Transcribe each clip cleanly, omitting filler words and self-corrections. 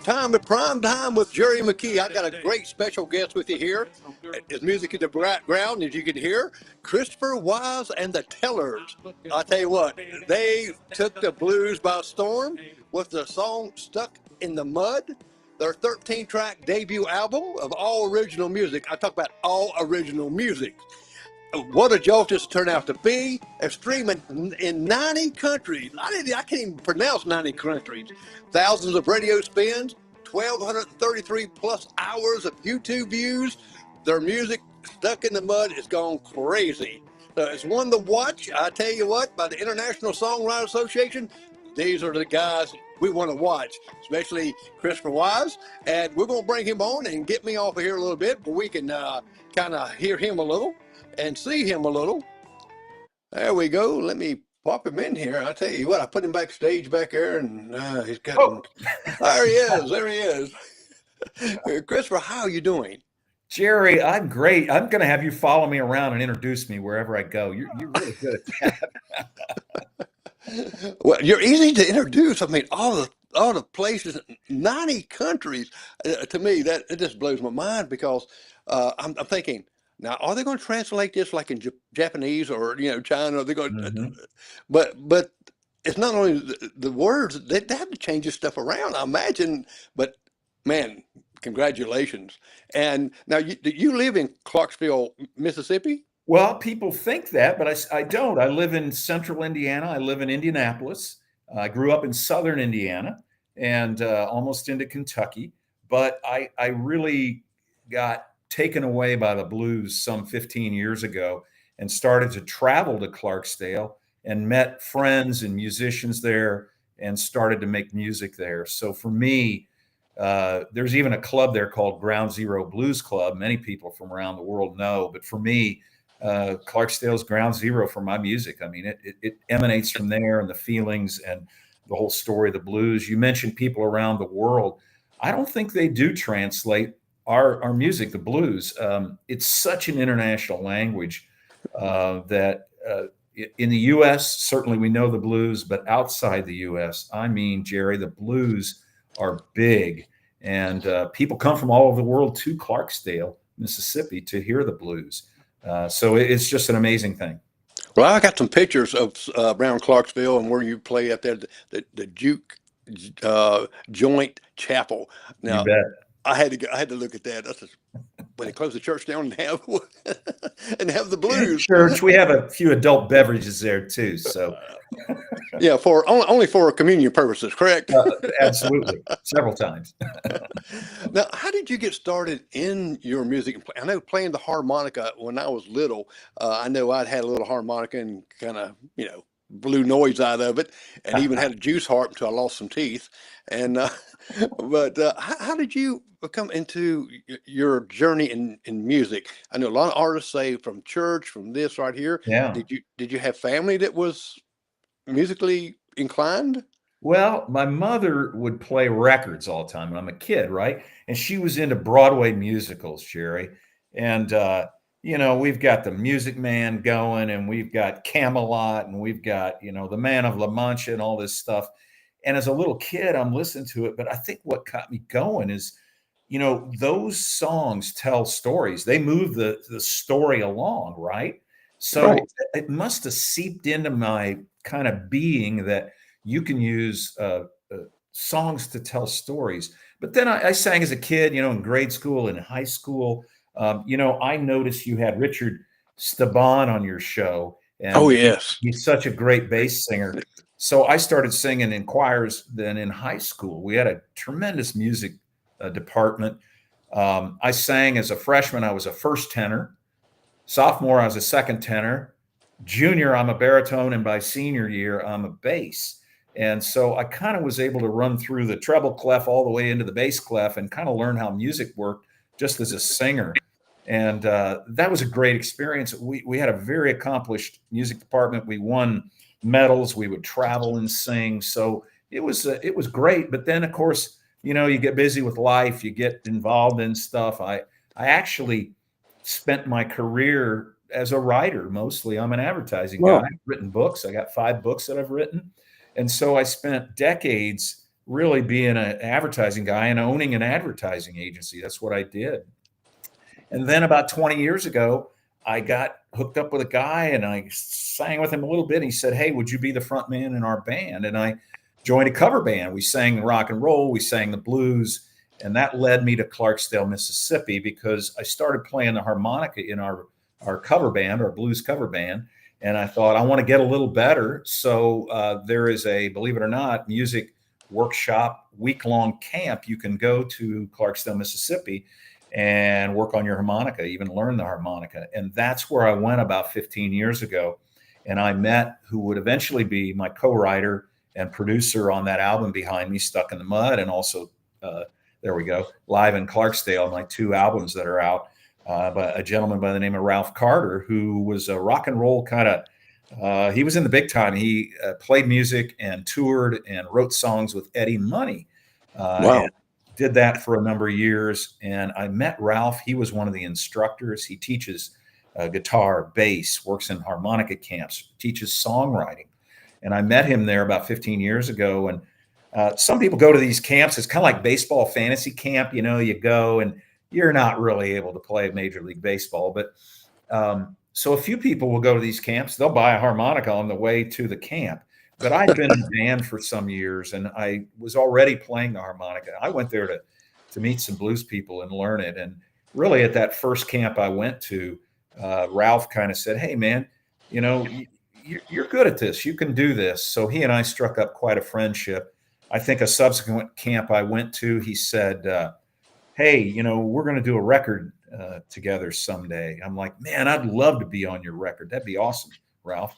time at Prime Time with Jerry McKee. I got a great special guest with you here. His music in the background, as you can hear, Christopher Wise and the Tellers. I tell you what, they took the blues by storm with the song "Stuck in the Mud." Their 13-track debut album of all original music. I talk about all original music. What a jolt this turned out to be. They're streaming in 90 countries. I can't even pronounce 90 countries. Thousands of radio spins, 1,233 plus hours of YouTube views. Their music, Stuck in the Mud, is gone crazy. So it's one to watch. I tell you what, by the International Songwriter Association, these are the guys we want to watch, especially Christopher Wise. And we're going to bring him on and get me off of here a little bit, but we can kind of hear him a little and see him a little. There we go. Let me pop him in here. I tell you what, I put him backstage back there, and he's got. Oh. There he is. There he is. Christopher, how are you doing? Jerry, I'm great. I'm going to have you follow me around and introduce me wherever I go. You're really good at that. Well, you're easy to introduce. I mean, all the places, 90 countries. To me, that it just blows my mind because I'm thinking. Now, are they going to translate this like in Japanese or China? Are they going? Mm-hmm. But it's not only the words; they have to change this stuff around, I imagine. But man, congratulations! And now you live in Clarksville, Mississippi. Well, people think that, but I don't. I live in central Indiana. I live in Indianapolis. I grew up in southern Indiana and almost into Kentucky. But I really got taken away by the blues some 15 years ago and started to travel to Clarksdale and met friends and musicians there and started to make music there. So for me, there's even a club there called Ground Zero Blues Club. Many people from around the world know, but for me, Clarksdale's ground zero for my music. I mean, it emanates from there and the feelings and the whole story of the blues. You mentioned people around the world. I don't think they do translate our music, the blues. It's such an international language that in the U.S., certainly we know the blues, but outside the U.S., I mean, Jerry, the blues are big. And people come from all over the world to Clarksdale, Mississippi, to hear the blues. So it's just an amazing thing. Well, I got some pictures of around Clarksville and where you play up there, the Juke Joint Chapel. Now, you bet. I had to look at that. That's when they close the church down and have the blues. Church, we have a few adult beverages there too. So, yeah, for only for communion purposes, correct? Absolutely, several times. Now, how did you get started in your music? I know playing the harmonica when I was little. I know I'd had a little harmonica and kind of blew noise out of it, and even had a juice harp until I lost some teeth. And but how did you come into your journey in music? I know a lot of artists say from church, from this right here. Yeah. Did you have family that was musically inclined? Well, my mother would play records all the time when I'm a kid, right? And she was into Broadway musicals, Jerry. And we've got the Music Man going, and we've got Camelot, and we've got, the Man of La Mancha and all this stuff. And as a little kid, I'm listening to it. But I think what got me going is, those songs tell stories. They move the story along, right? So Right. It must have seeped into my kind of being that you can use songs to tell stories. But then I sang as a kid, in grade school and high school. I noticed you had Richard Staban on your show. And Oh, yes. he's such a great bass singer. So I started singing in choirs then in high school. We had a tremendous music department. I sang as a freshman. I was a first tenor. Sophomore, I was a second tenor. Junior, I'm a baritone. And by senior year, I'm a bass. And so I kind of was able to run through the treble clef all the way into the bass clef and kind of learn how music worked just as a singer. And that was a great experience. We had a very accomplished music department. We won medals. We would travel and sing. So it was great. But then, of course, you get busy with life. You get involved in stuff. I actually spent my career as a writer mostly. I'm an advertising guy. I've written books. I got 5 books that I've written. And so I spent decades really being an advertising guy and owning an advertising agency. That's what I did. And then about 20 years ago, I got hooked up with a guy and I sang with him a little bit. He said, "Hey, would you be the front man in our band?" And I joined a cover band. We sang rock and roll, we sang the blues. And that led me to Clarksdale, Mississippi, because I started playing the harmonica in our cover band, our blues cover band. And I thought, I want to get a little better. So there is a, believe it or not, music workshop, week-long camp you can go to Clarksdale, Mississippi, and work on your harmonica, even learn the harmonica. And that's where I went about 15 years ago. And I met who would eventually be my co-writer and producer on that album behind me, Stuck in the Mud, and also there we go, Live in Clarksdale, my 2 albums that are out, by a gentleman by the name of Ralph Carter, who was a rock and roll kind of, he was in the big time. He played music and toured and wrote songs with Eddie Money. Wow. And did that for a number of years. And I met Ralph. He was one of the instructors. He teaches guitar, bass, works in harmonica camps, teaches songwriting. And I met him there about 15 years ago. And some people go to these camps. It's kind of like baseball fantasy camp. You know, you go and you're not really able to play Major League Baseball. But so a few people will go to these camps. They'll buy a harmonica on the way to the camp. But I'd been in a band for some years and I was already playing the harmonica. I went there to meet some blues people and learn it. And really at that first camp I went to, Ralph kind of said, "Hey, man, you know, you're good at this. You can do this." So he and I struck up quite a friendship. I think a subsequent camp I went to, he said, "Hey, you know, we're going to do a record together someday." I'm like, "Man, I'd love to be on your record. That'd be awesome, Ralph."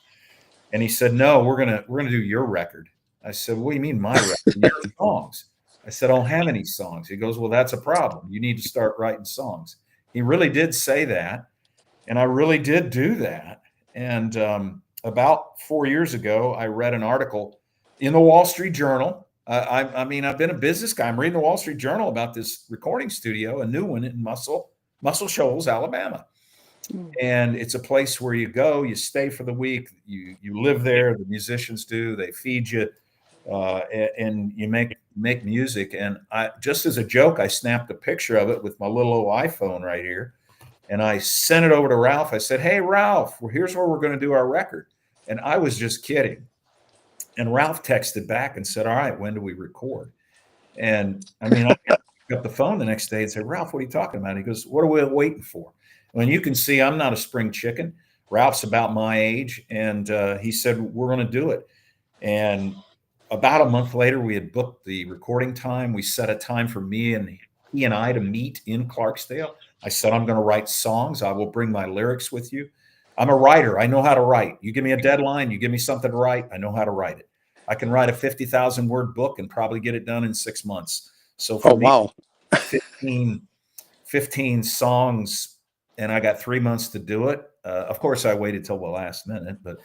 And he said, "No, we're gonna do your record." I said, "What do you mean my record? Your songs?" I said, "I don't have any songs." He goes, "Well, that's a problem. You need to start writing songs." He really did say that, and I really did do that. And about 4 years ago, I read an article in the Wall Street Journal. I mean, I've been a business guy. I'm reading the Wall Street Journal about this recording studio, a new one in Muscle Shoals, Alabama. And it's a place where you go, you stay for the week, you live there. The musicians do, they feed you, and you make music. And I, just as a joke, I snapped a picture of it with my little old iPhone right here, and I sent it over to Ralph. I said, "Hey, Ralph, here's where we're going to do our record." And I was just kidding. And Ralph texted back and said, "All right, when do we record?" And I mean, I picked up the phone the next day and said, "Ralph, what are you talking about?" He goes, "What are we waiting for?" When you can see, I'm not a spring chicken. Ralph's about my age. And he said, "We're going to do it." And about a month later, we had booked the recording time. We set a time for he and I to meet in Clarksdale. I said, "I'm going to write songs. I will bring my lyrics with you. I'm a writer. I know how to write. You give me a deadline, you give me something to write, I know how to write it. I can write a 50,000 word book and probably get it done in 6 months." So for me, Wow. 15 songs, and I got 3 months to do it. Of course, I waited till the last minute, but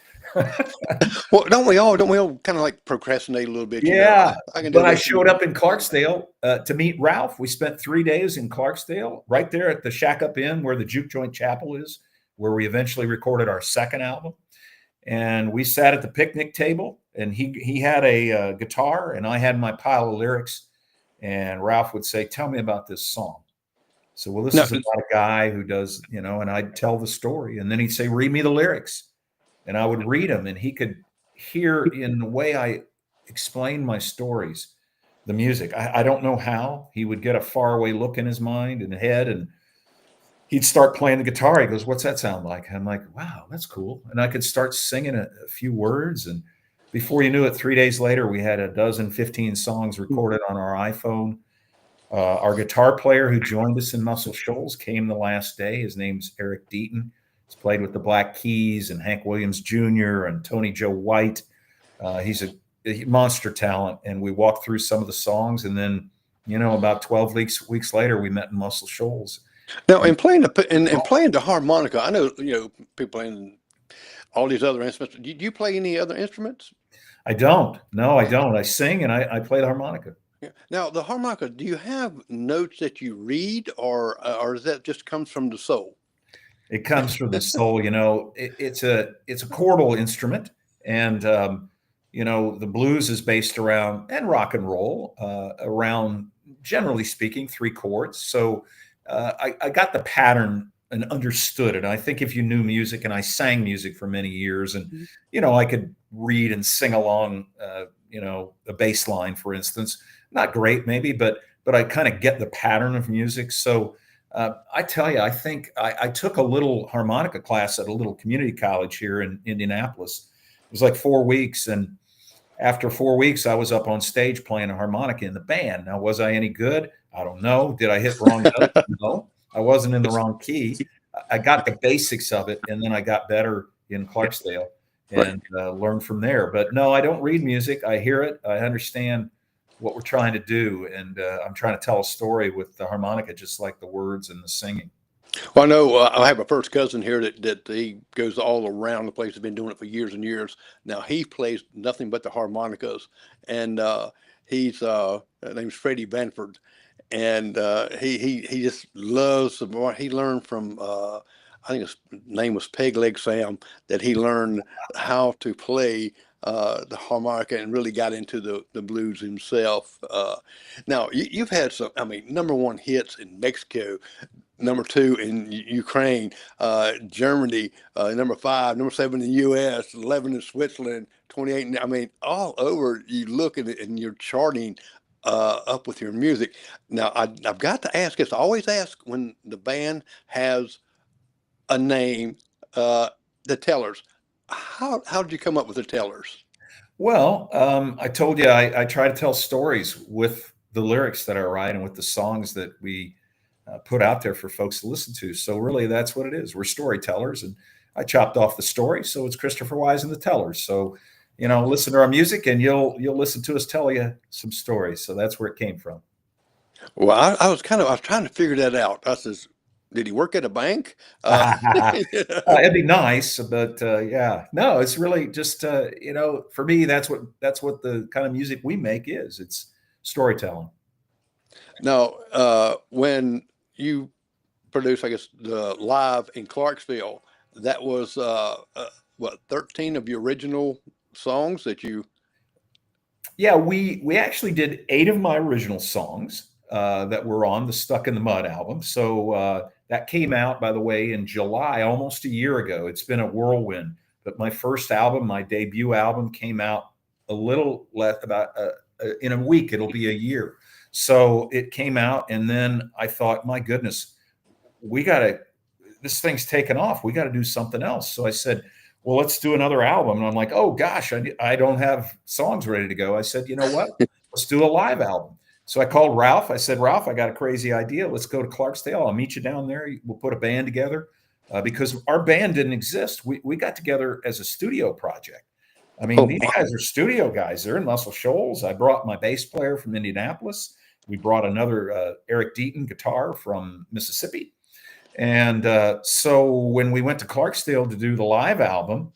Well, don't we all kind of like procrastinate a little bit? yeah. I can do But I this. showed up in Clarksdale to meet Ralph. We spent 3 days in Clarksdale, right there at the Shack Up Inn where the Juke Joint Chapel is, where we eventually recorded our second album. And we sat at the picnic table, and he had a guitar, and I had my pile of lyrics. And Ralph would say, "Tell me about this song." So, well, this No, is about a guy who does, you know, and I'd tell the story. And then he'd say, "Read me the lyrics." And I would read them, and he could hear in the way I explained my stories, the music. I don't know how. He would get a faraway look in his mind and head, and he'd start playing the guitar. He goes, "What's that sound like?" I'm like, "Wow, that's cool." And I could start singing a few words. And before you knew it, 3 days later, we had 15 songs recorded on our iPhone. Our guitar player who joined us in Muscle Shoals came the last day. His name's Eric Deaton. He's played with the Black Keys and Hank Williams Jr. and Tony Joe White. He's a monster talent. And we walked through some of the songs. And then, you know, about 12 weeks later, we met in Muscle Shoals. now, in playing the harmonica, I know people playing all these other instruments. Do you play any other instruments? I don't. No, I don't. I sing and I play the harmonica. Yeah. Now, the harmonica, do you have notes that you read, or does that just comes from the soul? It comes from the soul. You know, it's a chordal instrument, and the blues is based around, and rock and roll, around, generally speaking, three chords. So I got the pattern and understood it. And I think if you knew music, and I sang music for many years, and I could read and sing along, a bass line, for instance, not great maybe, but I kind of get the pattern of music. So I tell you, I think I took a little harmonica class at a little community college here in Indianapolis. It was like 4 weeks, and after 4 weeks, I was up on stage playing a harmonica in the band. Now, was I any good? I don't know. Did I hit wrong notes? No, I wasn't in the wrong key. I got the basics of it, and then I got better in Clarksdale and learned from there. But no, I don't read music. I hear it. I understand what we're trying to do, and I'm trying to tell a story with the harmonica, just like the words and the singing. Well, I know I have a first cousin here that he goes all around the place. He's been doing it for years and years. Now he plays nothing but the harmonicas, and his name's Freddie Banford, and he just loves what he learned from. I think his name was Peg Leg Sam. That he learned how to play the harmonica and really got into the blues himself. Now you've had some, I mean, #1 hits in Mexico, #2 in Ukraine, Germany, #5, #7 in the U.S., 11 in Switzerland, 28. I mean, all over. You look at it and you're charting up with your music. Now, I've got to ask this. I always ask when the band has a name, the Tellers. How did you come up with the Tellers? Well, I told you I try to tell stories with the lyrics that I write and with the songs that we put out there for folks to listen to. So really, that's what it is. We're storytellers, and I chopped off the story, so it's Christopher Wise and the Tellers. So, listen to our music, and you'll listen to us tell you some stories. So that's where it came from. Well, I was trying to figure that out. I says, did he work at a bank? Yeah. It'd be nice, but yeah, no, it's really just for me, that's what the kind of music we make is. It's storytelling. Now, when you produced, I guess, the live in Clarksville, that was what, 13 of your original songs that you. Yeah, we actually did 8 of my original songs that were on the Stuck in the Mud album. So that came out, by the way, in July, almost a year ago. It's been a whirlwind. But my first album, my debut album, came out a little less, about in a week. It'll be a year. So it came out, and then I thought, my goodness, this thing's taken off. We got to do something else. So I said, well, let's do another album. And I'm like, oh gosh, I don't have songs ready to go. I said, you know what? Let's do a live album. So I called Ralph. I said, Ralph, I got a crazy idea. Let's go to Clarksdale. I'll meet you down there. We'll put a band together because our band didn't exist. We got together as a studio project. I mean, these guys are studio guys. They're in Muscle Shoals. I brought my bass player from Indianapolis. We brought another Eric Deaton guitar from Mississippi. And so when we went to Clarksdale to do the live album,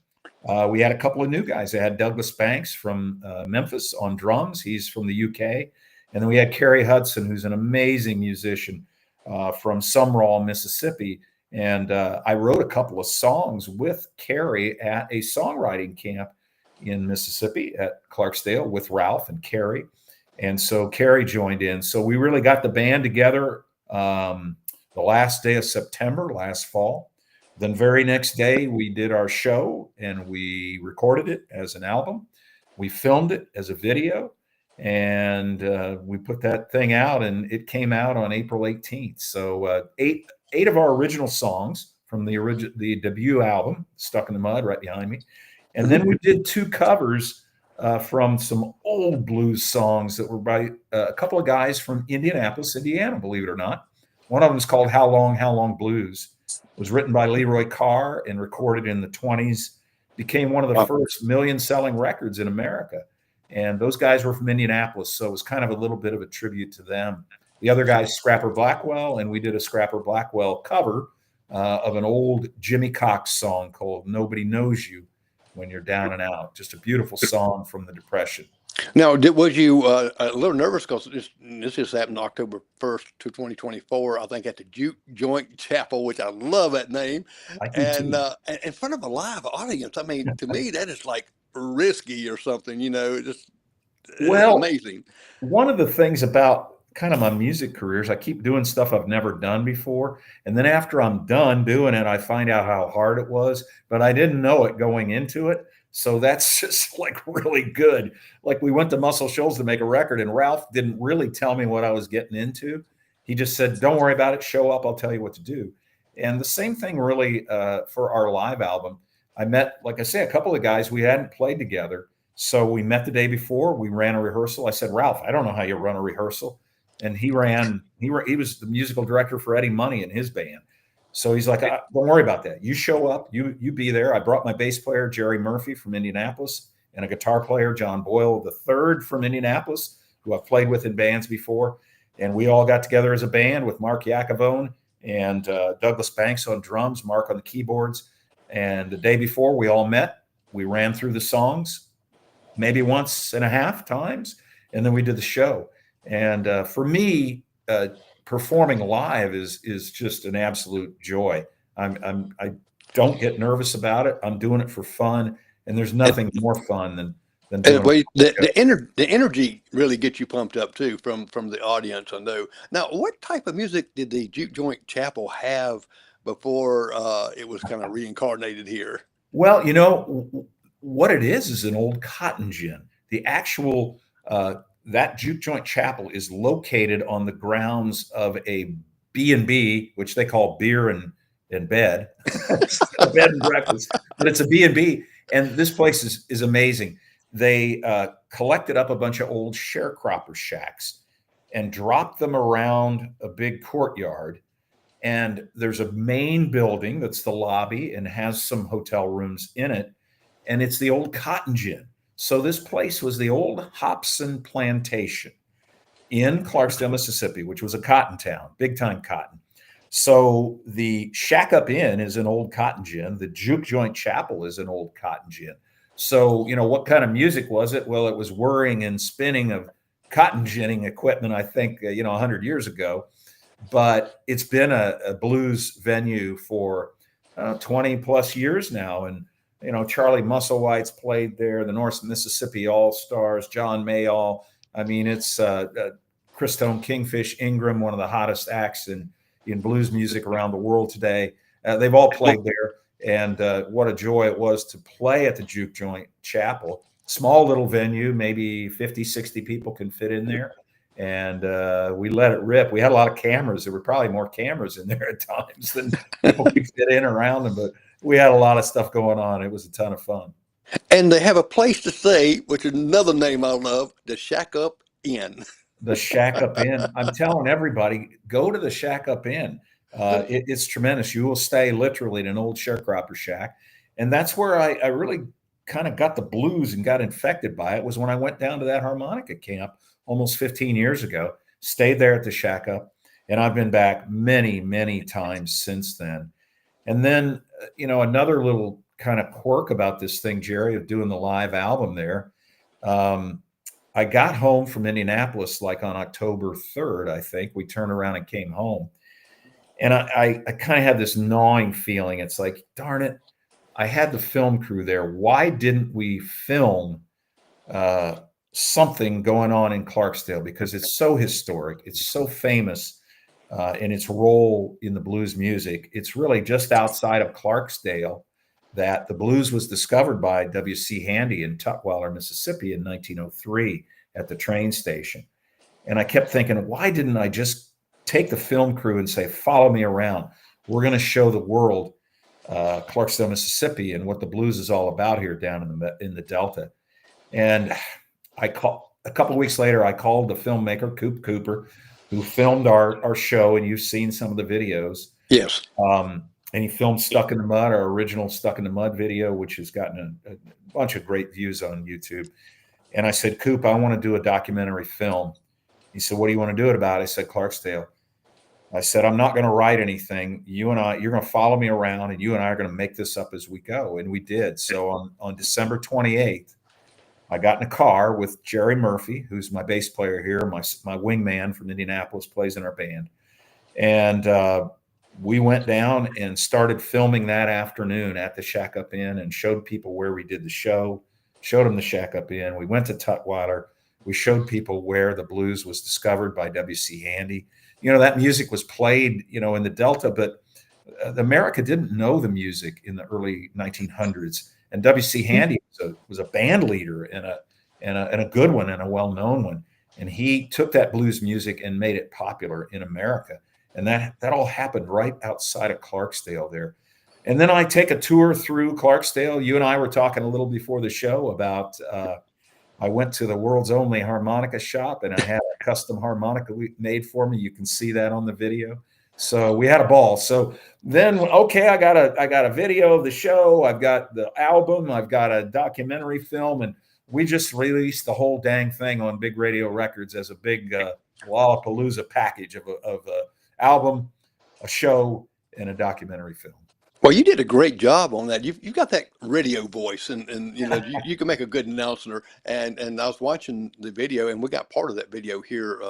we had a couple of new guys. They had Douglas Banks from Memphis on drums. He's from the UK. And then we had Kerry Hudson, who's an amazing musician from Sumrall, Mississippi. And I wrote a couple of songs with Kerry at a songwriting camp in Mississippi at Clarksdale with Ralph and Kerry. And so Kerry joined in. So we really got the band together the last day of September, last fall. Then very next day, we did our show and we recorded it as an album. We filmed it as a video, and we put that thing out, and it came out on April 18th. So eight of our original songs from the debut album, Stuck in the Mud, right behind me. And then we did 2 covers from some old blues songs that were by a couple of guys from Indianapolis, Indiana, believe it or not. One of them is called How Long Blues. It was written by Leroy Carr and recorded in the 20s. Became one of the first million-selling records in America. And those guys were from Indianapolis, so it was kind of a little bit of a tribute to them. The other guy's Scrapper Blackwell, and we did a Scrapper Blackwell cover of an old Jimmy Cox song called Nobody Knows You When You're Down and Out. Just a beautiful song from the Depression. Now, was you a little nervous because this just happened October 1st to 2024, I think, at the Juke Joint Chapel, which I love that name, I do and too. in front of a live audience. I mean, to me, that is like risky or something. Just Well, amazing. one of the things about kind of my music careers, I keep doing stuff I've never done before. And then after I'm done doing it, I find out how hard it was, but I didn't know it going into it. So that's just like really good. Like we went to Muscle Shoals to make a record, and Ralph didn't really tell me what I was getting into. He just said, "Don't worry about it. Show up. I'll tell you what to do." And the same thing really for our live album. I met, like I say, a couple of guys we hadn't played together. So we met the day before. We ran a rehearsal. I said, "Ralph, I don't know how you run a rehearsal." And he was the musical director for Eddie Money in his band. So he's like, "Don't worry about that. You show up, you be there." I brought my bass player, Jerry Murphy from Indianapolis, and a guitar player, John Boyle the third from Indianapolis, who I've played with in bands before. And we all got together as a band with Mark Yakavone and Douglas Banks on drums, Mark on the keyboards. And the day before, we all met. We ran through the songs maybe once and a half times, and then we did the show. And for me, performing live is just an absolute joy. I don't get nervous about it. I'm doing it for fun, and there's nothing more fun than doing a show. The energy really gets you pumped up too from the audience. I know. Now, what type of music did the Juke Joint Chapel have before it was kind of reincarnated here? Well, what it is an old cotton gin. The actual that juke joint chapel is located on the grounds of a B&B, which they call beer and bed, a bed and breakfast, but it's a B&B. And this place is amazing. They collected up a bunch of old sharecropper shacks and dropped them around a big courtyard. And there's a main building that's the lobby and has some hotel rooms in it. And it's the old cotton gin. So this place was the old Hobson Plantation in Clarksdale, Mississippi, which was a cotton town, big time cotton. So the Shack Up Inn is an old cotton gin. The Juke Joint Chapel is an old cotton gin. So, what kind of music was it? Well, it was whirring and spinning of cotton ginning equipment, I think, 100 years ago. But it's been a blues venue for 20 plus years now. And, Charlie Musselwhite's played there, the North Mississippi All-Stars, John Mayall. I mean, it's Christone Kingfish Ingram, one of the hottest acts in blues music around the world today. They've all played there. And what a joy it was to play at the Juke Joint Chapel. Small little venue, maybe 50, 60 people can fit in there. And we let it rip. We had a lot of cameras. There were probably more cameras in there at times than people could fit in around them. But we had a lot of stuff going on. It was a ton of fun. And they have a place to stay, which is another name I love, the Shack Up Inn. The Shack Up Inn. I'm telling everybody, go to the Shack Up Inn. It's tremendous. You will stay literally in an old sharecropper shack. And that's where I really kind of got the blues and got infected by it, was when I went down to that harmonica camp almost 15 years ago, stayed there at the Shack Up, and I've been back many, many times since then. And then, another little kind of quirk about this thing, Jerry, of doing the live album there. I got home from Indianapolis like on October 3rd, I think. We turned around and came home. And I kind of had this gnawing feeling. It's like, darn it, I had the film crew there. Why didn't we film something going on in Clarksdale? Because it's so historic. It's so famous in its role in the blues music. It's really just outside of Clarksdale that the blues was discovered by W.C. Handy in Tutwiler, Mississippi in 1903 at the train station. And I kept thinking, why didn't I just take the film crew and say, follow me around? We're going to show the world Clarksdale, Mississippi, and what the blues is all about here down in the Delta. And a couple of weeks later, I called the filmmaker, Coop Cooper, who filmed our show, and you've seen some of the videos. Yes. And he filmed Stuck in the Mud, our original Stuck in the Mud video, which has gotten a bunch of great views on YouTube. And I said, Coop, I want to do a documentary film. He said, what do you want to do it about? I said, Clarksdale. I said, I'm not going to write anything. You're going to follow me around, and you and I are going to make this up as we go. And we did. So on December 28th, I got in a car with Jerry Murphy, who's my bass player here, my wingman from Indianapolis, plays in our band. And we went down and started filming that afternoon at the Shack Up Inn and showed people where we did the show. showed them the Shack Up Inn. We went to Tutwiler. We showed people where the blues was discovered by W.C. Handy. That music was played, in the Delta, but America didn't know the music in the early 1900s. And W.C. Handy was a band leader and a good one and a well-known one. And he took that blues music and made it popular in America. And that all happened right outside of Clarksdale there. And then I take a tour through Clarksdale. You and I were talking a little before the show about I went to the world's only harmonica shop, and I had a custom harmonica made for me. You can see that on the video. So we had a ball. So then, okay, I got a video of the show. I've got the album. I've got a documentary film, and we just released the whole dang thing on Big Radio Records as a big Lollapalooza package of a album, a show, and a documentary film. Well, you did a great job on that. You've got that radio voice, and you can make a good announcer. And I was watching the video, and we got part of that video here.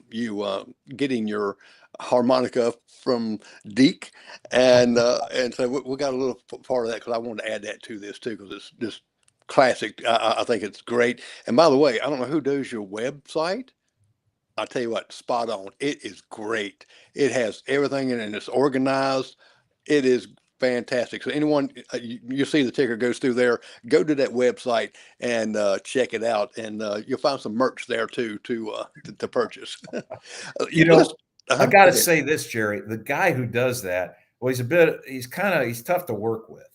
You getting your harmonica from Deke, and so we got a little part of that because I wanted to add that to this too because it's just classic. I think it's great. And by the way, I don't know who does your website. I'll tell you what, spot on. It is great. It has everything in it, and it's organized. It is fantastic. So anyone, you see the ticker goes through there, go to that website and check it out. And you'll find some merch there too to purchase. I got to say this, Jerry, the guy who does that, well, he's tough to work with.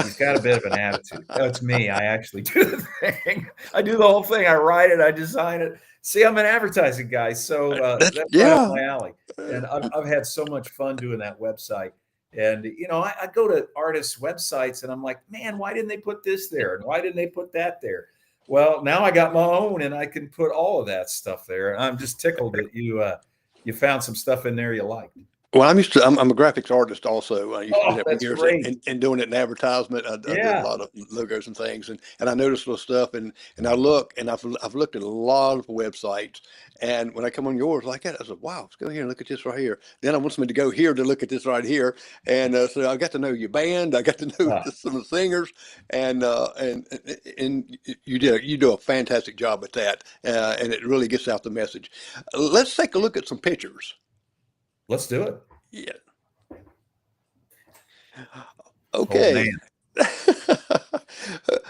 He's got a bit of an attitude. That's me. I actually do the thing. I do the whole thing. I write it. I design it. See, I'm an advertising guy. So that's right up my alley. And I've had so much fun doing that website. And, I go to artists' websites and I'm like, man, why didn't they put this there? And why didn't they put that there? Well, now I got my own and I can put all of that stuff there. And I'm just tickled that you found some stuff in there you liked. Well, I'm a graphics artist also. I used to do that that's for years great. and doing it in advertisement. I did a lot of logos and things, and I noticed little stuff, and I look, and I've looked at a lot of websites, and when I come on yours like that, I said, wow, let's go here and look at this right here. Then I want somebody to go here to look at this right here, and so I got to know your band, I got to know some of the singers, and you do a fantastic job at that, and it really gets out the message. Let's take a look at some pictures. Let's do it. Yeah. Okay.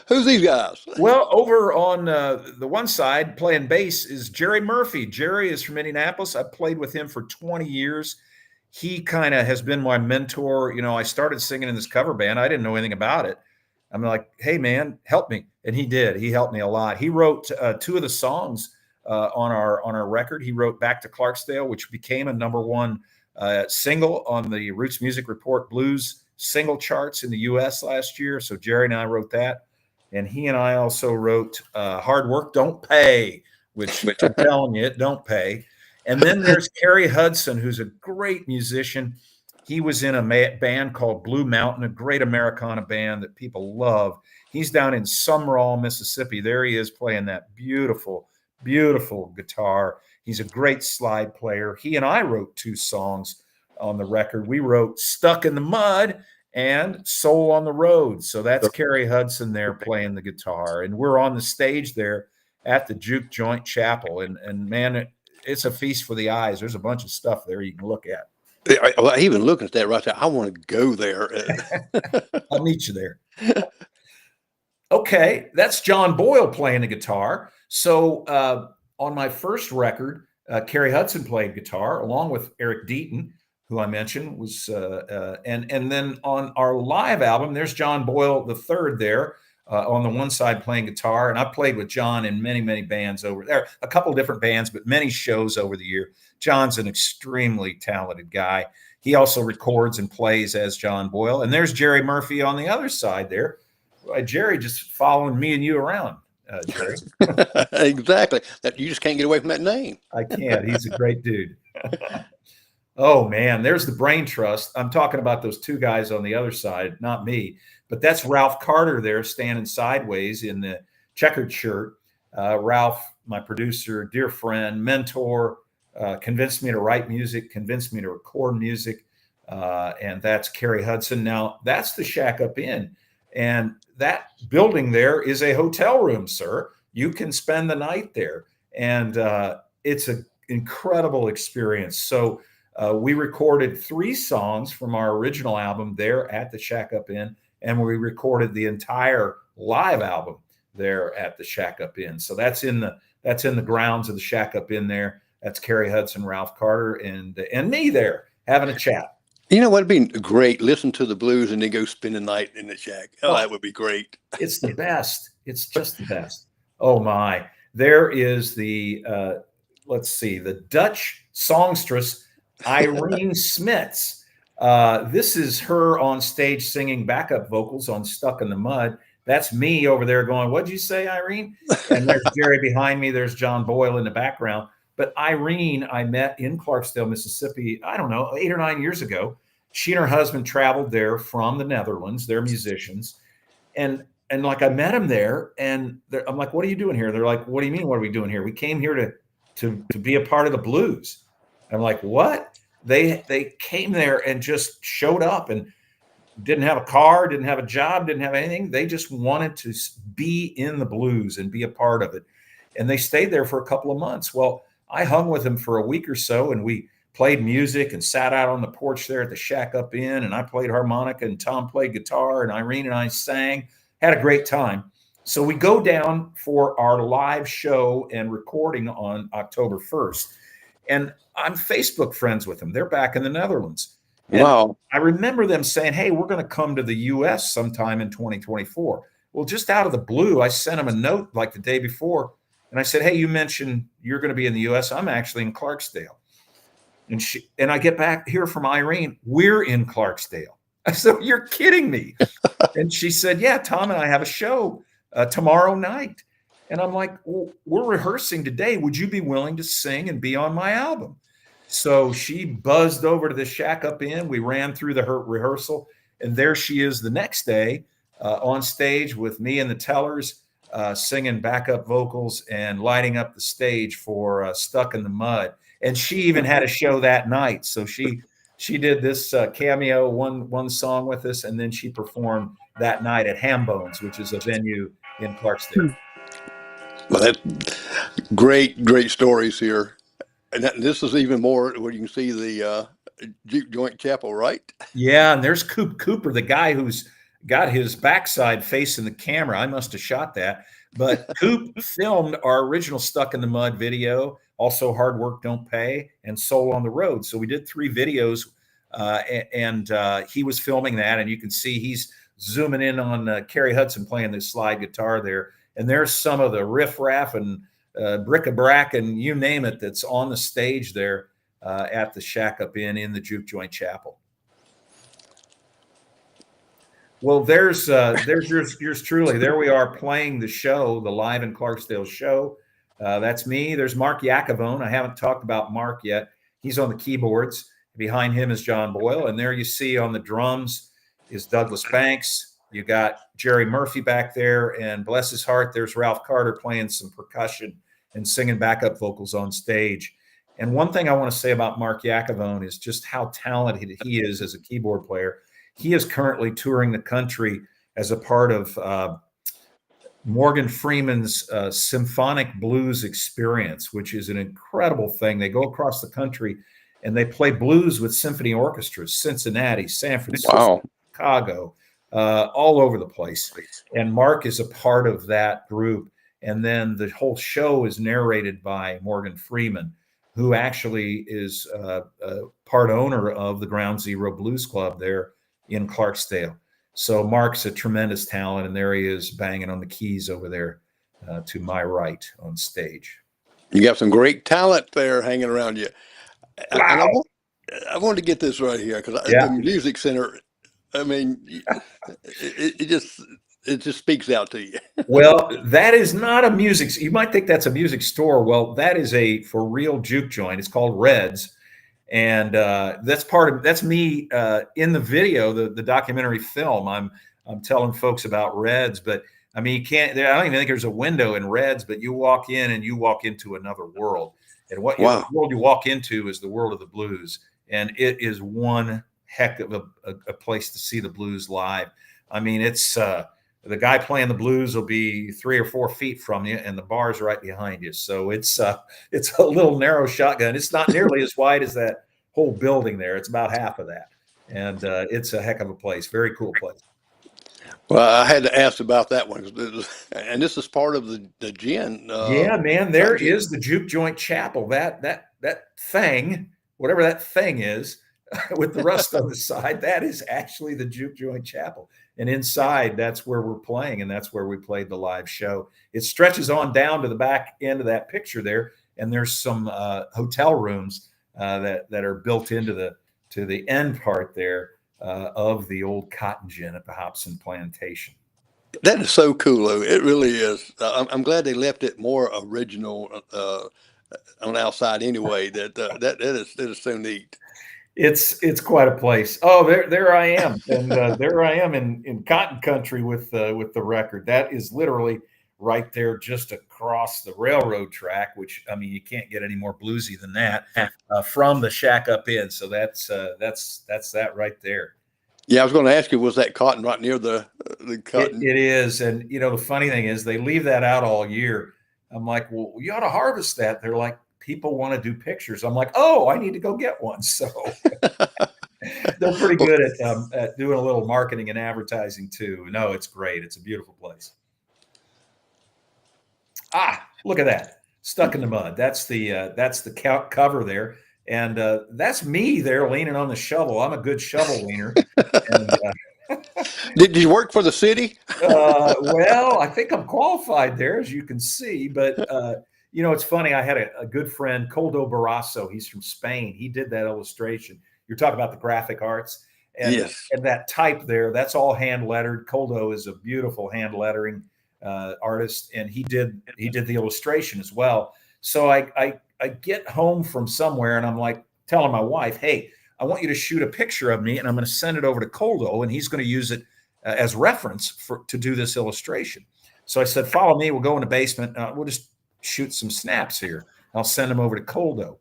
Who's these guys? Well, over on the one side playing bass is Jerry Murphy. Jerry is from Indianapolis. I played with him for 20 years. He kind of has been my mentor. I started singing in this cover band. I didn't know anything about it. I'm like, hey, man, help me. And he did. He helped me a lot. He wrote two of the songs on our record. He wrote Back to Clarksdale, which became a #1 single on the Roots Music Report Blues single charts in the U.S. last year. So Jerry and I wrote that. And he and I also wrote Hard Work Don't Pay, which I'm telling you, it don't pay. And then there's Kerry Hudson, who's a great musician. He was in a band called Blue Mountain, a great Americana band that people love. He's down in Sumrall, Mississippi. There he is playing that beautiful, beautiful guitar. He's a great slide player. He and I wrote 2 songs on the record. We wrote Stuck in the Mud and Soul on the Road. So that's Kerry Hudson there playing the guitar. And we're on the stage there at the Juke Joint Chapel. And man, it's a feast for the eyes. There's a bunch of stuff there you can look at. Well, even looking at that right there, I want to go there. I'll meet you there. Okay, that's John Boyle playing the guitar. So on my first record, Kerry Hudson played guitar along with Eric Deaton, who I mentioned was, and then on our live album, there's John Boyle III there on the one side playing guitar. And I played with John in many, many bands over there, a couple of different bands, but many shows over the year. John's an extremely talented guy. He also records and plays as John Boyle. And there's Jerry Murphy on the other side there. Jerry just following me and you around, Jerry. Exactly. You just can't get away from that name. I can't. He's a great dude. Oh, man, there's the Brain Trust. I'm talking about those 2 guys on the other side, not me. But that's Ralph Carter there standing sideways in the checkered shirt. Ralph, my producer, dear friend, mentor, convinced me to write music, convinced me to record music. And that's Kerry Hudson. Now, that's the Shack Up Inn. And that building there is a hotel room, sir. You can spend the night there. And it's an incredible experience. So we recorded 3 songs from our original album there at the Shack Up Inn, and we recorded the entire live album there at the Shack Up Inn. So that's in the grounds of the Shack Up Inn there. That's Kerry Hudson, Ralph Carter, and me there having a chat. You know what would be great? Listen to the blues and then go spend the night in the shack. Oh, that would be great. It's the best. It's just the best. Oh my. There is the let's see, the Dutch songstress Irene Smits. This is her on stage singing backup vocals on Stuck in the Mud. That's me over there going, "What'd you say, Irene?" And there's Jerry behind me. There's John Boyle in the background. But Irene, I met in Clarksdale, Mississippi, I don't know, 8 or 9 years ago. She and her husband traveled there from the Netherlands. They're musicians. And like I met them there, and I'm like, "What are you doing here?" They're like, "What do you mean? What are we doing here? We came here to be a part of the blues." I'm like, "What?" They came there and just showed up and didn't have a car, didn't have a job, didn't have anything. They just wanted to be in the blues and be a part of it. And they stayed there for a couple of months. Well, I hung with them for a week or so, and we played music and sat out on the porch there at the Shack Up Inn, and I played harmonica and Tom played guitar and Irene and I sang, had a great time. So we go down for our live show and recording on October 1st. And I'm Facebook friends with them. They're back in the Netherlands. And wow. I remember them saying, "Hey, we're going to come to the U.S. sometime in 2024. Well, just out of the blue, I sent them a note like the day before. And I said, "Hey, you mentioned you're going to be in the U.S. I'm actually in Clarksdale." And I get back here from Irene, "We're in Clarksdale." I said, "You're kidding me." And she said, "Yeah, Tom and I have a show tomorrow night." And I'm like, "Well, we're rehearsing today. Would you be willing to sing and be on my album?" So she buzzed over to the Shack Up Inn. We ran through the rehearsal, and there she is the next day on stage with me and the Tellers, singing backup vocals and lighting up the stage for Stuck in the Mud. And she even had a show that night. So she did this cameo, one song with us, and then she performed that night at Hambones, which is a venue in Clarksdale. Well, that's great stories here. And this is even more where you can see the Juke Joint Chapel, right? Yeah, and there's Coop Cooper, the guy who's got his backside facing the camera. I must have shot that. But Coop filmed our original Stuck in the Mud video, also Hard Work Don't Pay, and Soul on the Road. So we did 3 videos, and he was filming that. And you can see he's zooming in on Kerry Hudson playing this slide guitar there. And there's some of the riff-raff and bric-a-brac and you name it that's on the stage there at the Shack Up Inn in the Juke Joint Chapel. Well, there's yours truly. There we are playing the show, the Live in Clarksdale show. That's me. There's Mark Yakavone. I haven't talked about Mark yet. He's on the keyboards. Behind him is John Boyle. And there you see on the drums is Douglas Banks. You got Jerry Murphy back there, and bless his heart, there's Ralph Carter playing some percussion and singing backup vocals on stage. And one thing I want to say about Mark Yakavone is just how talented he is as a keyboard player. He is currently touring the country as a part of Morgan Freeman's Symphonic Blues Experience, which is an incredible thing. They go across the country and they play blues with symphony orchestras, Cincinnati, San Francisco, Wow. Chicago, all over the place. And Mark is a part of that group. And then the whole show is narrated by Morgan Freeman, who actually is part owner of the Ground Zero Blues Club there in Clarksdale. So Mark's a tremendous talent, and there he is banging on the keys over there to my right on stage. You got some great talent there hanging around you. Wow. And I wanted to get this right here because Yeah. the Music Center, I mean, it just speaks out to you. Well, that is not a music. You might think that's a music store. Well, that is a for real juke joint. It's called Reds. And that's me in the video, the documentary film. I'm telling folks about Reds, but I mean, I don't even think there's a window in Reds, but you walk in and you walk into another world. And the world you walk into is the world of the blues. And it is one heck of a place to see the blues live. I mean, it's the guy playing the blues will be 3 or 4 feet from you, and the bar's right behind you. So it's a little narrow shotgun. It's not nearly as wide as that whole building there. It's about half of that, and it's a heck of a place. Very cool place. Well, I had to ask about that one, and this is part of the gin. Yeah, man, there Sun Gin. is the Juke Joint Chapel. That thing, whatever that thing is, with the rust on the side, that is actually the Juke Joint Chapel. And inside, that's where we're playing, and that's where we played the live show. It stretches on down to the back end of that picture there, and there's some hotel rooms that are built into the end part there of the old cotton gin at the Hobson Plantation. That is so cool, though. It really is. I'm glad they left it more original on the outside anyway. That is so neat. It's quite a place. Oh, there I am, and there I am in cotton country with the record. That is literally right there, just across the railroad track. Which, I mean, you can't get any more bluesy than that from the shack up in. So that's that right there. Yeah, I was going to ask you, was that cotton right near the cotton? It is, and the funny thing is, they leave that out all year. I'm like, well, you ought to harvest that. They're like, people want to do pictures. I'm like, oh, I need to go get one. So they're pretty good at doing a little marketing and advertising too. No, it's great. It's a beautiful place. Ah, look at that. Stuck in the mud. That's the cover there. And that's me there leaning on the shovel. I'm a good shovel leaner. And, Did you work for the city? Well, I think I'm qualified there, as you can see. But, it's funny. I had a good friend, Coldo Barrasso. He's from Spain. He did that illustration. You're talking about the graphic arts. And, yes. And that type there, that's all hand lettered. Coldo is a beautiful hand lettering artist, and he did the illustration as well. So I get home from somewhere, and I'm like telling my wife, hey, I want you to shoot a picture of me, and I'm going to send it over to Coldo, and he's going to use it as reference to do this illustration. So I said, follow me. We'll go in the basement. We'll just shoot some snaps here. I'll send them over to Coldo.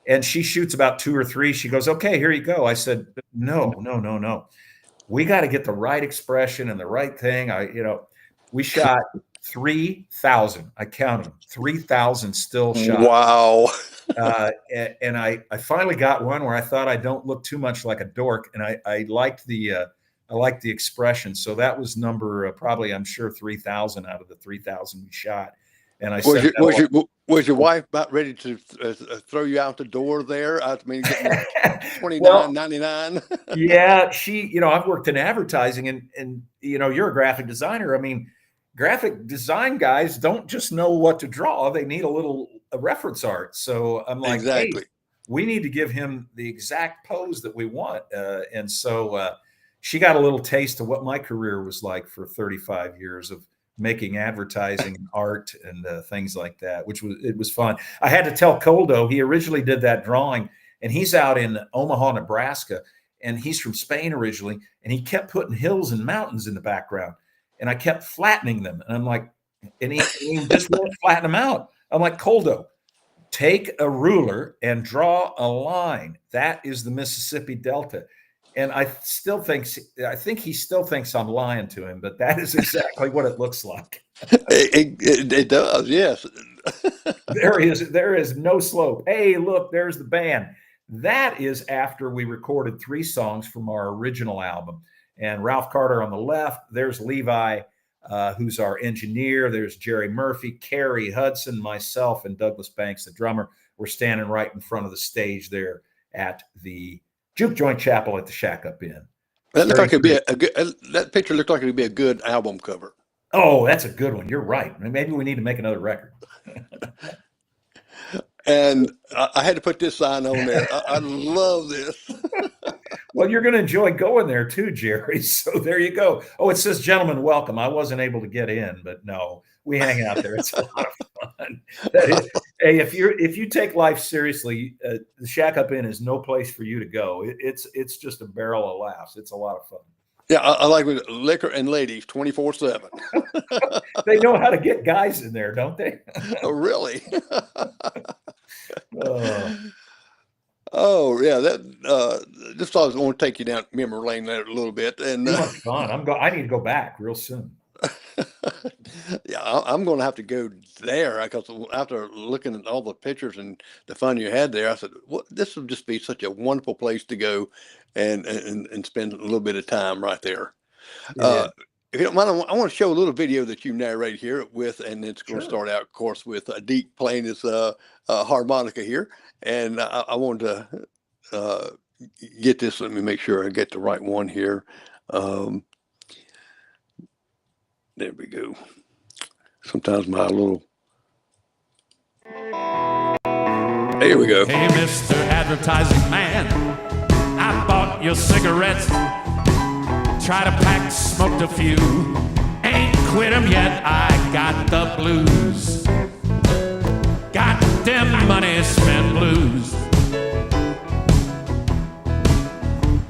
And she shoots about 2 or 3. She goes, okay, here you go. I said, no. We got to get the right expression and the right thing. We shot 3,000. I counted 3,000 still shots. Wow. And I finally got one where I thought I don't look too much like a dork, and I liked the expression. So that was number probably, I'm sure, 3,000 out of the 3,000 we shot. And I said, was your wife about ready to throw you out the door there? I mean, $29.99. Yeah, she. I've worked in advertising, and you're a graphic designer. I mean, graphic design guys don't just know what to draw; they need a little reference art. So I'm like, exactly. Hey, we need to give him the exact pose that we want. And so she got a little taste of what my career was like for 35 years of making advertising art and things like that, it was fun. I had to tell Coldo, he originally did that drawing, and he's out in Omaha, Nebraska, and he's from Spain originally, and he kept putting hills and mountains in the background, and I kept flattening them. And I'm like, and he just won't flatten them out. I'm like, Coldo, take a ruler and draw a line. That is the Mississippi Delta. And I think he still thinks I'm lying to him, but that is exactly what it looks like. It does, yes. There is no slope. Hey, look, there's the band. That is after we recorded 3 songs from our original album. And Ralph Carter on the left, there's Levi, who's our engineer. There's Jerry Murphy, Kerry Hudson, myself, and Douglas Banks, the drummer. We're standing right in front of the stage there at the Juke Joint Chapel at the Shack Up Inn. That looked like it'd be a good. That picture looked like it'd be a good album cover. Oh, that's a good one. You're right. Maybe we need to make another record. And I had to put this sign on there. I love this. Well, you're going to enjoy going there too, Jerry. So there you go. Oh, it says "Gentlemen, welcome." I wasn't able to get in, but no, we hang out there. It's a lot of fun. Hey, if you take life seriously, the Shack Up Inn is no place for you to go. It's just a barrel of laughs. It's a lot of fun. Yeah, I like liquor and ladies 24/7. They know how to get guys in there, don't they? Oh, really? Oh yeah, that just thought I was going to take you down memory lane there a little bit, and it was fun. I need to go back real soon. I'm going to have to go there because after looking at all the pictures and the fun you had there, I said, "What? This would just be such a wonderful place to go, and spend a little bit of time right there." Yeah, Uh, if you don't mind, I want to show a little video that you narrate here with, and it's going to sure. start out, of course, with Deke playing his harmonica here, and I wanted to uh, get this. Let me make sure I get the right one here. Um, there we go. Sometimes my little. There we go. Hey, Mr. Advertising Man, I bought your cigarettes. Try to pack, smoked a few. Ain't quit 'em yet, I got the blues. Got them money spent blues.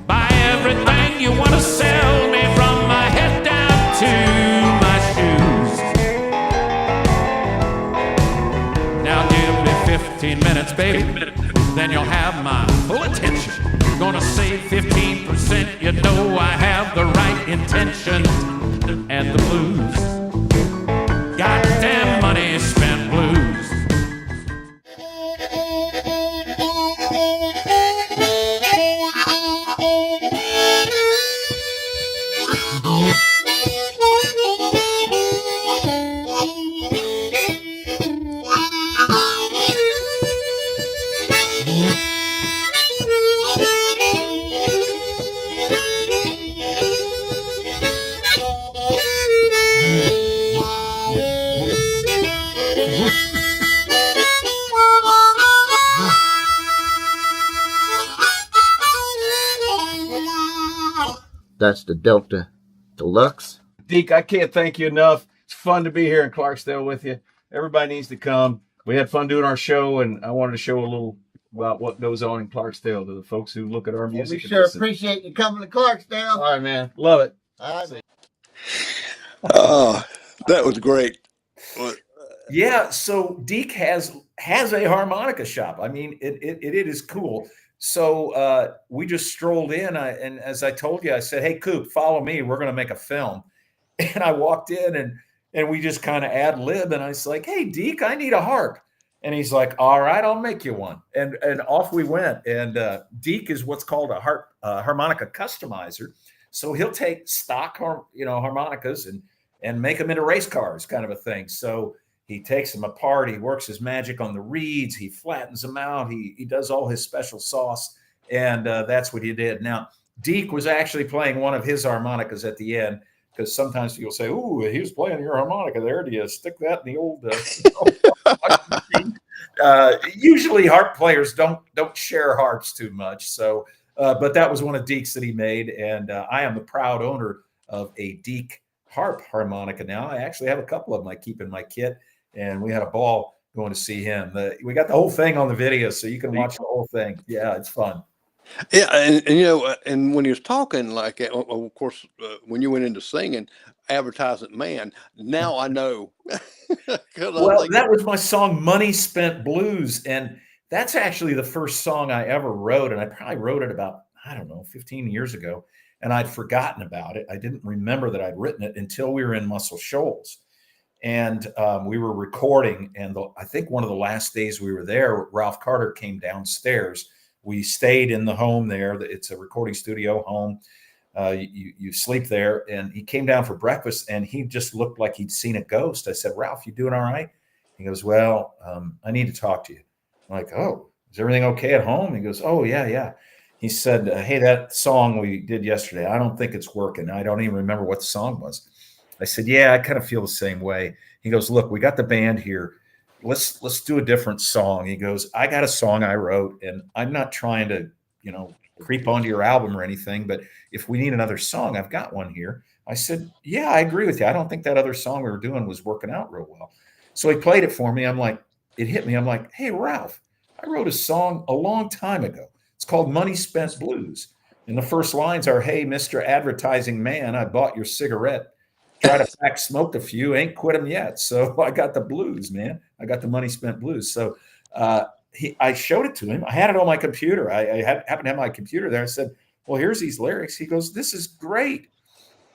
Buy everything you want to sell me, from my head down to my shoes. Now give me 15 minutes, baby, then you'll have my full attention. Gonna save 15%, you know I have the right intention. And the blues, goddamn money spent blues. That's the Delta Deluxe. Deke, I can't thank you enough. It's fun to be here in Clarksdale with you. Everybody needs to come. We had fun doing our show, and I wanted to show a little about what goes on in Clarksdale to the folks who look at our music. We sure appreciate you coming to Clarksdale. All right, man. Love it. All right. Oh, that was great. Yeah, so Deke has a harmonica shop. I mean, it is cool. So we just strolled in, and as I told you, I said, "Hey, Coop, follow me. We're going to make a film." And I walked in, and we just kind of ad lib, and I was like, "Hey, Deke, I need a harp." And he's like, "All right, I'll make you one." And off we went. And Deke is what's called a harmonica customizer. So he'll take stock harmonicas and make them into race cars, kind of a thing. So he takes them apart. He works his magic on the reeds. He flattens them out. He does all his special sauce. And that's what he did. Now, Deke was actually playing one of his harmonicas at the end, because sometimes people say, "Ooh, he was playing your harmonica there. Do you stick that in the old?" Usually harp players don't share harps too much. So, but that was one of Deke's that he made. And I am the proud owner of a Deke harp harmonica now. I actually have a couple of them I keep in my kit. And we had a ball going to see him. We got the whole thing on the video, so you can watch the whole thing. Yeah, it's fun. Yeah, and and when he was talking, like, of course, when you went into singing, advertising man, now I know. Well, that was my song, Money Spent Blues. And that's actually the first song I ever wrote. And I probably wrote it about, 15 years ago. And I'd forgotten about it. I didn't remember that I'd written it until we were in Muscle Shoals. And we were recording, and I think one of the last days we were there, Ralph Carter came downstairs. We stayed in the home there. It's a recording studio home. You sleep there. And he came down for breakfast, and he just looked like he'd seen a ghost. I said, "Ralph, you doing all right?" He goes, "Well, I need to talk to you." I'm like, "Oh, is everything okay at home?" He goes, "Oh, yeah." He said, "Hey, that song we did yesterday, I don't think it's working. I don't even remember what the song was." I said, "Yeah, I kind of feel the same way." He goes, "Look, we got the band here. Let's do a different song." He goes, "I got a song I wrote, and I'm not trying to, creep onto your album or anything, but if we need another song, I've got one here." I said, "Yeah, I agree with you. I don't think that other song we were doing was working out real well." So he played it for me. It hit me. I'm like, "Hey, Ralph, I wrote a song a long time ago. It's called Money Spent Blues. And the first lines are, 'Hey, Mr. Advertising Man, I bought your cigarette. Try to pack, smoked a few, ain't quit them yet.' So I got the blues, man. I got the Money Spent Blues." So I showed it to him. I had it on my computer. I happened to have my computer there. I said, "Well, here's these lyrics." He goes, "This is great."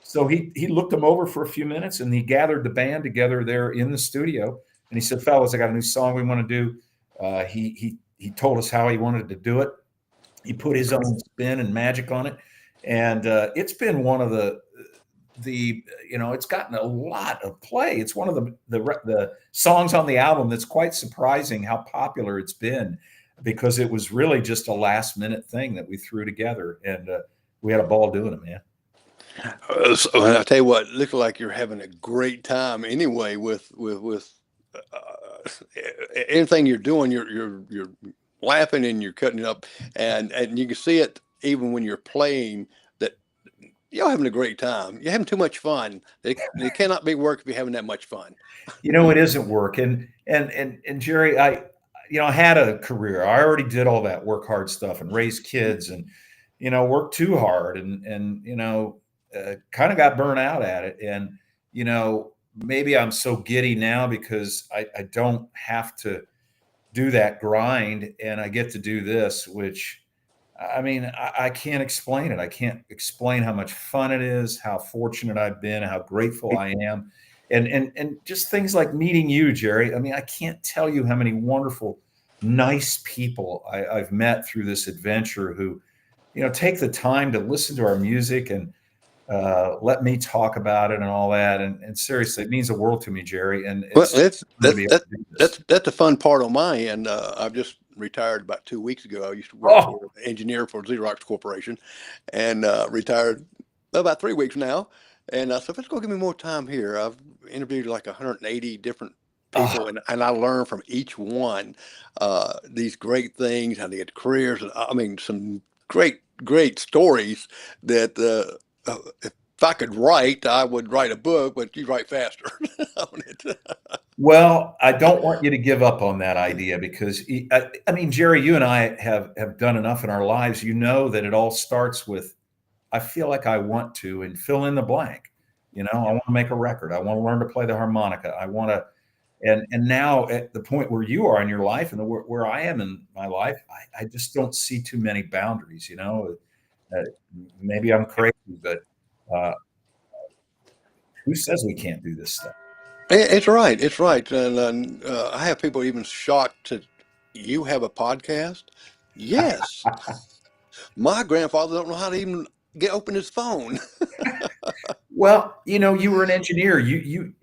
So he looked them over for a few minutes, and he gathered the band together there in the studio. And he said, "Fellas, I got a new song we want to do." He told us how he wanted to do it. He put his own spin and magic on it, and it's been one of the it's gotten a lot of play. It's one of the songs on the album that's quite surprising how popular it's been, because it was really just a last minute thing that we threw together, and we had a ball doing it, man. So I tell you what, it looks like you're having a great time anyway with anything you're doing. You're laughing and you're cutting it up, and you can see it even when you're playing that you're having a great time. You're having too much fun. It cannot be work if you're having that much fun. It isn't work. And Jerry, I had a career. I already did all that work hard stuff and raise kids and work too hard and kind of got burnt out at it. And maybe I'm so giddy now because I don't have to do that grind, and I get to do this, which I can't explain it. I can't explain how much fun it is, how fortunate I've been, how grateful I am. And just things like meeting you, Jerry. I can't tell you how many wonderful, nice people I've met through this adventure who, take the time to listen to our music and let me talk about it and all that. And seriously, it means the world to me, Jerry. And that's the fun part on my end. I've just retired about 2 weeks ago. I used to work for an engineer for Xerox Corporation, and retired about 3 weeks now. And I said, let's go give me more time here. I've interviewed like 180 different people, and I learned from each one these great things, how they get careers. Some great stories that if I could write, I would write a book, but you write faster on it. Well, I don't want you to give up on that idea because, Jerry, you and I have done enough in our lives. That it all starts with, I feel like I want to, and fill in the blank. I want to make a record. I want to learn to play the harmonica. I want to, and now at the point where you are in your life and where I am in my life, I just don't see too many boundaries. Maybe I'm crazy, but who says we can't do this stuff? It's right. It's right. And I have people even shocked that you have a podcast. Yes. My grandfather don't know how to even open his phone. Well, you were an engineer. You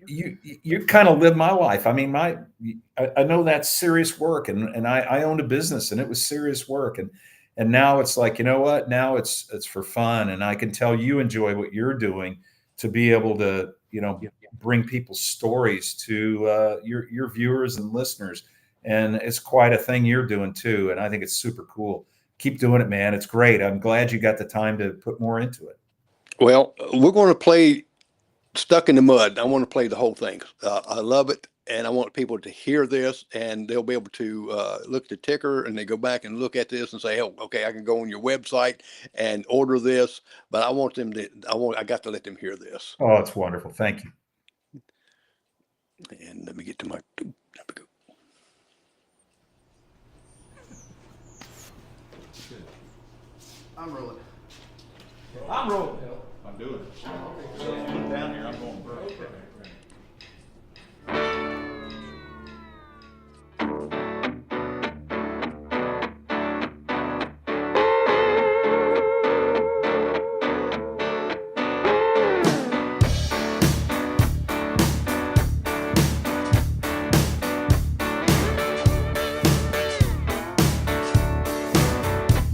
kind of lived my life. I know that's serious work, and I owned a business, and it was serious work. And now it's like, what? Now it's for fun, and I can tell you enjoy what you're doing to be able to, bring people's stories to your viewers and listeners. And it's quite a thing you're doing too. And I think it's super cool. Keep doing it, man. It's great. I'm glad you got the time to put more into it. Well, we're going to play Stuck in the Mud. I want to play the whole thing. I love it. And I want people to hear this, and they'll be able to look at the ticker, and they go back and look at this and say, "Oh, okay, I can go on your website and order this." But I got to let them hear this. Oh, it's wonderful. Thank you. And let me get to my. There we go. I'm rolling. I'm rolling. I'm doing it. So I'm down here. I'm going first.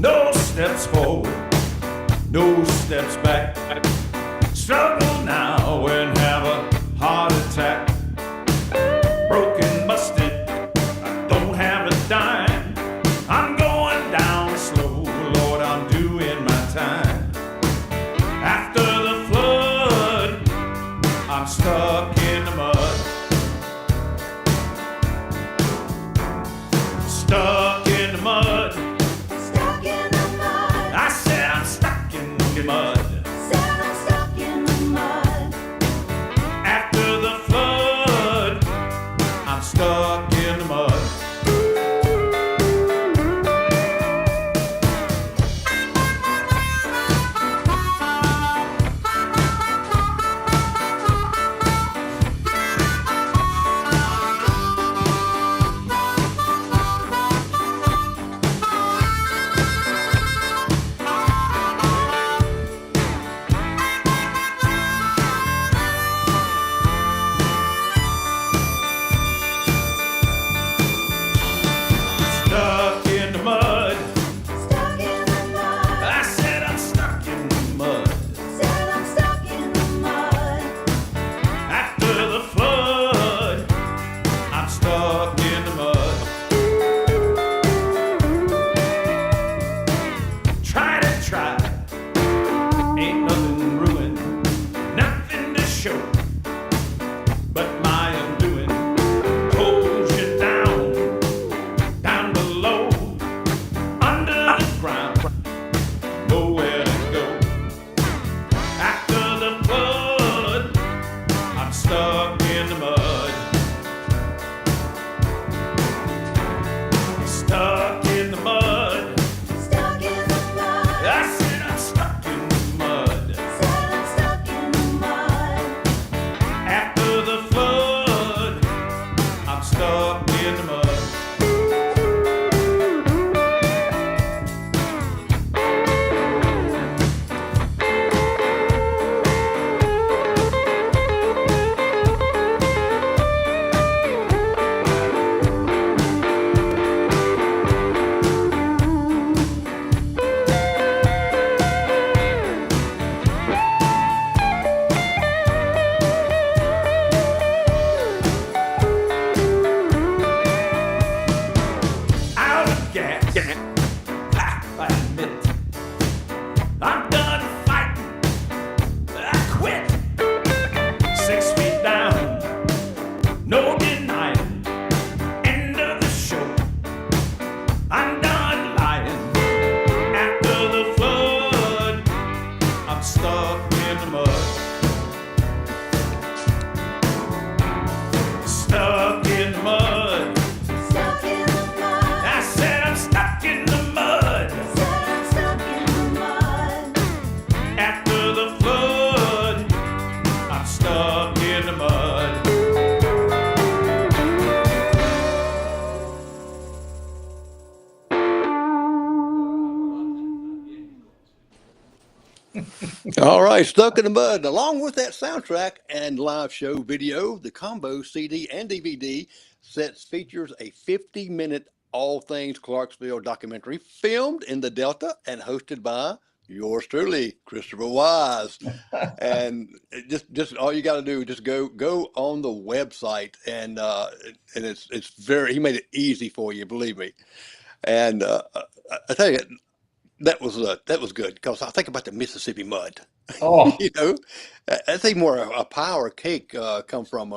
No steps forward, no steps back. Struggle now and have a heart attack. Broken, busted, I don't have a dime. I'm going down slow, Lord, I'm doing my time. After the flood, I'm stuck in the mud. Stuck in the mud. I said I'm stuck in the mud. All right, Stuck in the Mud. Along with that soundtrack and live show video, the combo CD and DVD sets features a 50-minute all things Clarksville documentary filmed in the Delta and hosted by yours truly, Christopher Wise. And just all you got to do is just go on the website, and it's very, he made it easy for you, believe me. And I tell you, that was good because I think about the Mississippi mud. Oh, You know, I think more a pie or a cake come from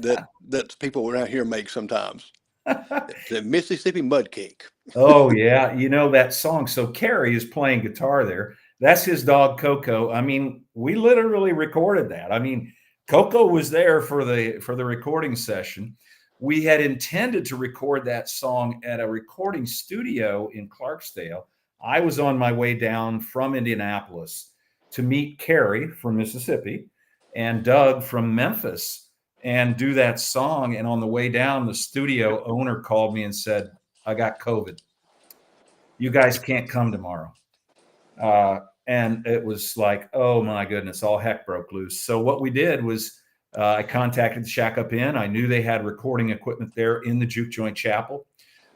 that people around here make sometimes. The Mississippi mud cake. oh yeah. You know that song. So Carrie is playing guitar there. That's his dog Coco. I mean, we literally recorded that. I mean, Coco was there for the recording session. We had intended to record that song at a recording studio in Clarksdale. I was on my way down from Indianapolis to meet Carrie from Mississippi and Doug from Memphis and do that song. And on the way down, the studio owner called me and said, I got COVID. You guys can't come tomorrow. And it was like, oh my goodness, all heck broke loose. So what we did was I contacted the Shack Up Inn. I knew they had recording equipment there in the Juke Joint Chapel.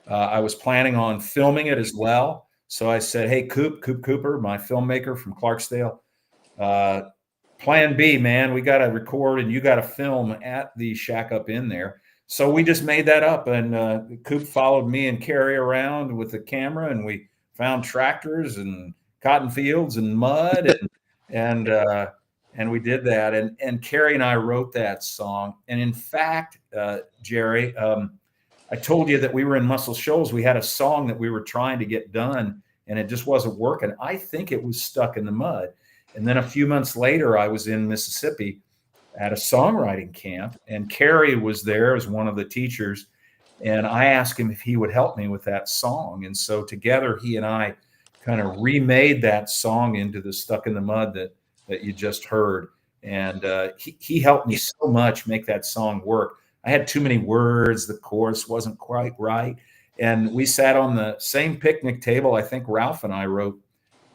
I was planning on filming it as well. So I said, hey, Coop Cooper, my filmmaker from Clarksdale, plan B, man, we got to record and you got to film at the Shack Up Inn there. So we just made that up, and Coop followed me and Carrie around with the camera, and we found tractors and cotton fields and mud, and we did that. And Carrie and I wrote that song. And in fact, Jerry, I told you that we were in Muscle Shoals. We had a song that we were trying to get done, and it just wasn't working. I think it was Stuck in the Mud. And then a few months later, I was in Mississippi at a songwriting camp, and Carrie was there as one of the teachers. And I asked him if he would help me with that song. And so together, he and I kind of remade that song into the Stuck in the Mud that you just heard. And he helped me so much make that song work. I had too many words. The chorus wasn't quite right. And we sat on the same picnic table. I think Ralph and I wrote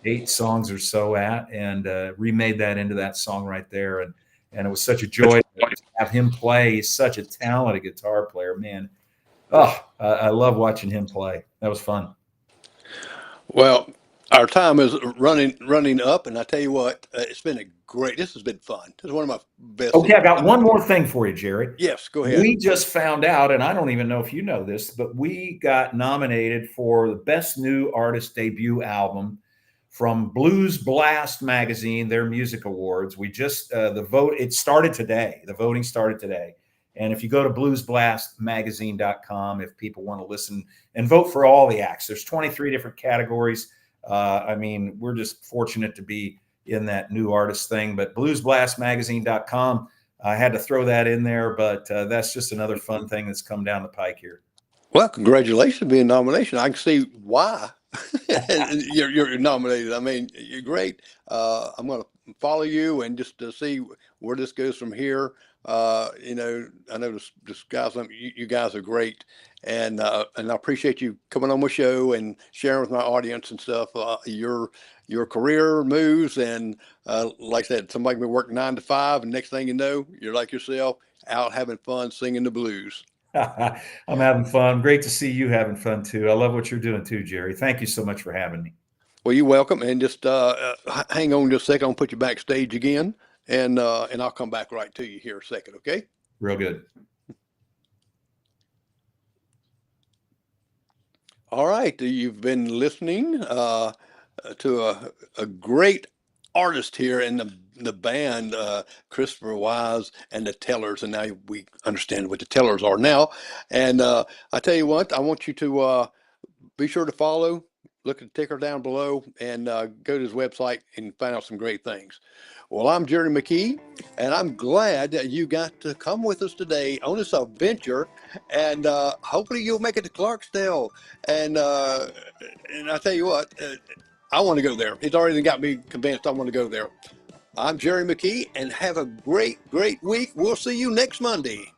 8 songs or so at, and remade that into that song right there. And it was such a joy to have him play. He's such a talented guitar player, man. Oh, I love watching him play. That was fun. Well, our time is running up, and I tell you what, it's been this has been fun. This is one of my best. Okay, I got one more thing for you, Jerry. Yes, go ahead. We just found out, and I don't even know if you know this, but we got nominated for the Best New Artist Debut Album from Blues Blast magazine, their music awards. We just, it started today. The voting started today. And if you go to bluesblastmagazine.com, if people want to listen and vote for all the acts, there's 23 different categories. I mean, we're just fortunate to be in that new artist thing, but bluesblastmagazine.com, I had to throw that in there, but that's just another fun thing that's come down the pike here. Well, congratulations on being nominated. I can see why you're nominated. I mean, you're great. I'm going to follow you and just to see where this goes from here. I know this guys, you guys are great, and I appreciate you coming on my show and sharing with my audience and stuff. Your career moves, and like I said, somebody can be working 9 to 5, and next thing you know, you're like yourself out having fun singing the blues. I'm having fun. Great to see you having fun too. I love what you're doing too, Jerry. Thank you so much for having me. Well, you're welcome, and just hang on just a second. I'll put you backstage again, and I'll come back right to you here a second, okay? Real good. All right, you've been listening to a great artist here in the band, Christopher Wise and the Tellers, and now we understand what the Tellers are now. And I tell you what, I want you to be sure to follow, look at the ticker down below, and go to his website and find out some great things. Well, I'm Jerry McKee, and I'm glad that you got to come with us today on this adventure, and hopefully you'll make it to Clarksdale. And I tell you what, I want to go there. It's already got me convinced I want to go there. I'm Jerry McKee, and have a great, great week. We'll see you next Monday.